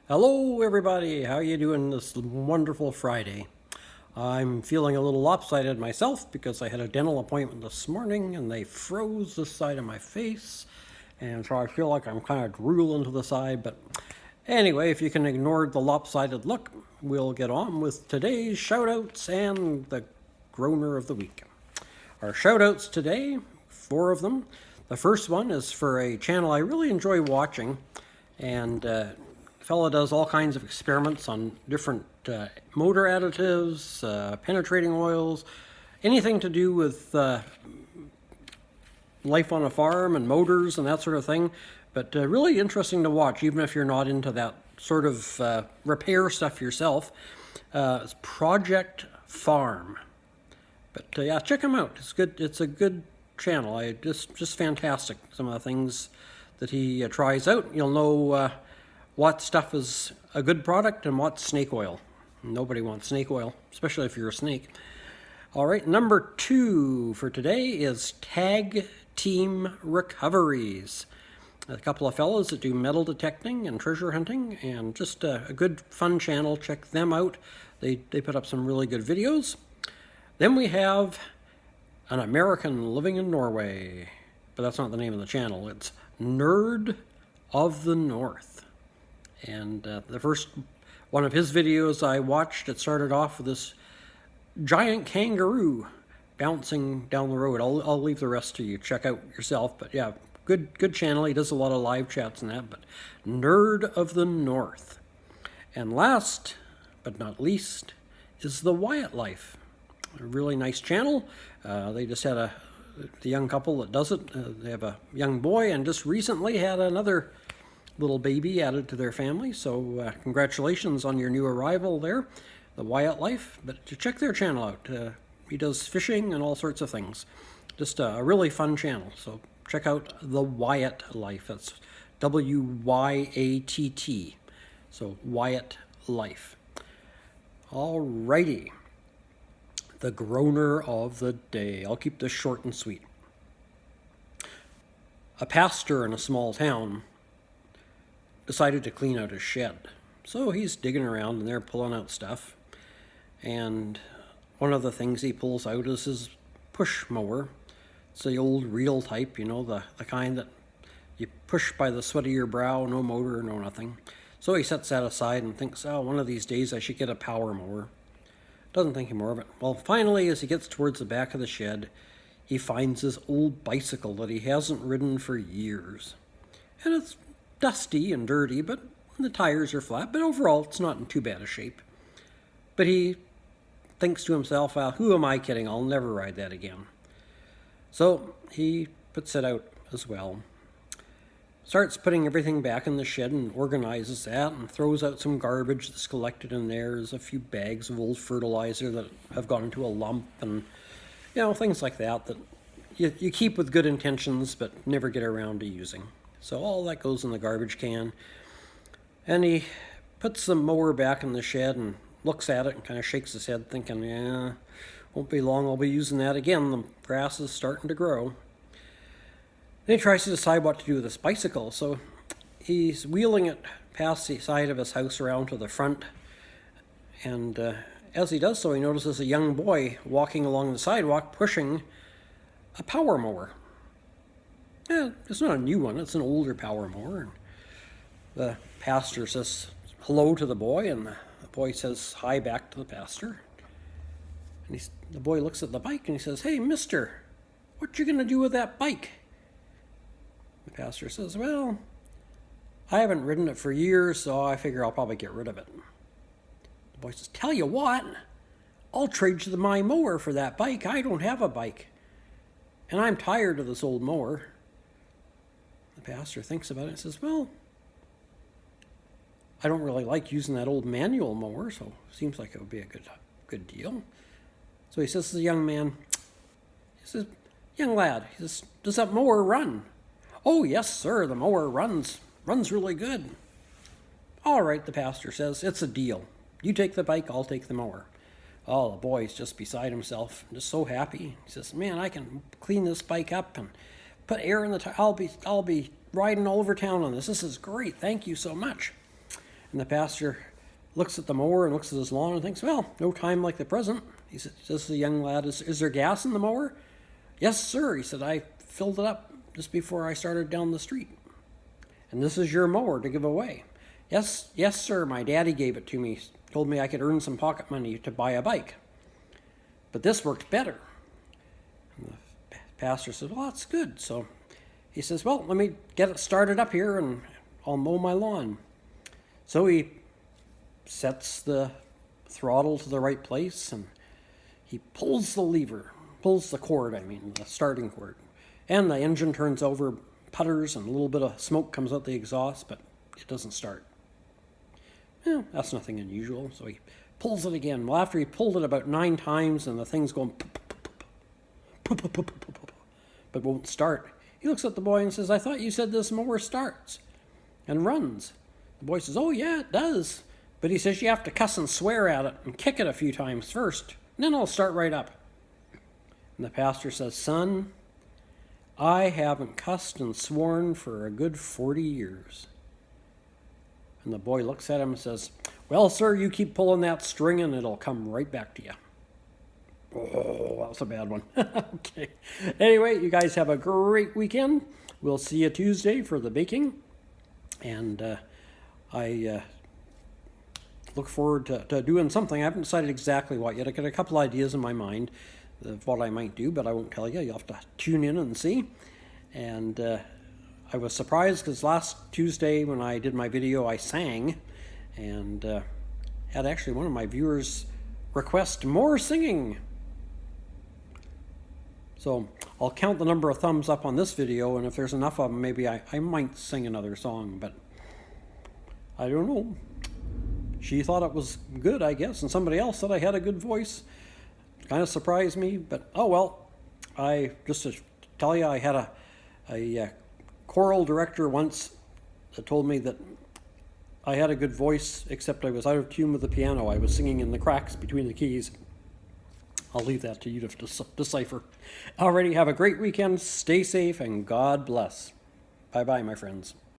Hello everybody, how you doing this wonderful Friday? I'm feeling a little lopsided myself because I had a dental appointment this morning and they froze the side of my face, and so I feel like I'm kind of drooling to the side. But anyway, if you can ignore the lopsided look, we'll get on with today's shoutouts and the groaner of the week. Our shoutouts today, 4 of them. The first one is for a channel I really enjoy watching, and fella does all kinds of experiments on different motor additives, penetrating oils, anything to do with life on a farm and motors and that sort of thing. But really interesting to watch, even if you're not into that sort of repair stuff yourself. It's Project Farm. But yeah, check him out. It's good. It's a good channel. Just fantastic. Some of the things that he tries out. You'll know what stuff is a good product and what's snake oil. Nobody wants snake oil, especially if you're a snake. All right, number 2 for today is Tag Team Recoveries. A couple of fellows that do metal detecting and treasure hunting, and just a good fun channel. Check them out. They put up some really good videos. Then we have An American Living in Norway, but that's not the name of the channel. It's Nerd of the North. And the first one of his videos I watched, it started off with this giant kangaroo bouncing down the road. I'll leave the rest to you. Check out yourself. But yeah, good channel. He does a lot of live chats and that. But Nerd of the North. And last but not least is The Wyatt Life. A really nice channel. They just had the young couple that does it. They have a young boy and just recently had another little baby added to their family. So congratulations on your new arrival there, The Wyatt Life. But to check their channel out. He does fishing and all sorts of things. Just a really fun channel. So check out The Wyatt Life. That's W-Y-A-T-T. So Wyatt Life. Alrighty. The groaner of the day. I'll keep this short and sweet. A pastor in a small town decided to clean out his shed. So he's digging around and they're pulling out stuff. And one of the things he pulls out is his push mower. It's the old reel type, you know, the kind that you push by the sweat of your brow, no motor, no nothing. So he sets that aside and thinks, oh, one of these days I should get a power mower. Doesn't think any more of it. Well, finally, as he gets towards the back of the shed, he finds his old bicycle that he hasn't ridden for years. And it's dusty and dirty, but the tires are flat, but overall it's not in too bad a shape. But he thinks to himself, well, who am I kidding? I'll never ride that again. So he puts it out as well. Starts putting everything back in the shed and organizes that and throws out some garbage that's collected in there. There's a few bags of old fertilizer that have gone into a lump and, you know, things like that you keep with good intentions but never get around to using. So all that goes in the garbage can. And he puts the mower back in the shed and looks at it and kind of shakes his head thinking, yeah, won't be long I'll be using that again. The grass is starting to grow. Then he tries to decide what to do with this bicycle. So he's wheeling it past the side of his house around to the front. And as he does so, he notices a young boy walking along the sidewalk pushing a power mower. Yeah, it's not a new one, it's an older power mower. And the pastor says hello to the boy, and the boy says hi back to the pastor. And the boy looks at the bike and he says, hey, mister, what you gonna do with that bike? The pastor says, well, I haven't ridden it for years, so I figure I'll probably get rid of it. The boy says, tell you what, I'll trade you my mower for that bike. I don't have a bike, and I'm tired of this old mower. The pastor thinks about it and says, well, I don't really like using that old manual mower, so it seems like it would be a good deal. So he says to the young man, he says, young lad, he says, does that mower run? Oh, yes, sir, the mower runs really good. All right, the pastor says, it's a deal. You take the bike, I'll take the mower. Oh, the boy's just beside himself, just so happy. He says, man, I can clean this bike up and put air in the tire. I'll be riding all over town on this. This is great. Thank you so much. And And the pastor looks at the mower and looks at his lawn and thinks, well, no time like the present. He says to the young lad, is there gas in the mower? Yes, sir. He said, I filled it up just before I started down the street. And this is your mower to give away. Yes, sir. My daddy gave it to me. Told me I could earn some pocket money to buy a bike. But this worked better. And the pastor said, well, that's good. So he says, well, let me get it started up here and I'll mow my lawn. So he sets the throttle to the right place and he pulls the lever, pulls the cord, the starting cord. And the engine turns over, putters, and a little bit of smoke comes out the exhaust, but it doesn't start. Yeah, that's nothing unusual. So he pulls it again. Well, after he pulled it about 9 times and the thing's going but won't start, he looks at the boy and says, I thought you said this mower starts and runs. The boy says, oh yeah, it does. But he says you have to cuss and swear at it and kick it a few times first, and then it'll start right up. And the pastor says, son, I haven't cussed and sworn for a good 40 years. And the boy looks at him and says, well, sir, you keep pulling that string and it'll come right back to you. Oh, that was a bad one. Okay. Anyway, you guys have a great weekend. We'll see you Tuesday for the baking. And I look forward to doing something. I haven't decided exactly what yet. I got a couple ideas in my mind of what I might do, but I won't tell you. You'll have to tune in and see. And I was surprised because last Tuesday when I did my video, I sang and had actually one of my viewers request more singing. So I'll count the number of thumbs up on this video, and if there's enough of them, maybe I might sing another song, but I don't know. She thought it was good, I guess, and somebody else said I had a good voice. Kind of surprised me, but oh well. Just to tell you, I had a choral director once that told me that I had a good voice, except I was out of tune with the piano. I was singing in the cracks between the keys. I'll leave that to you to decipher. Alrighty, have a great weekend, stay safe, and God bless. Bye-bye, my friends.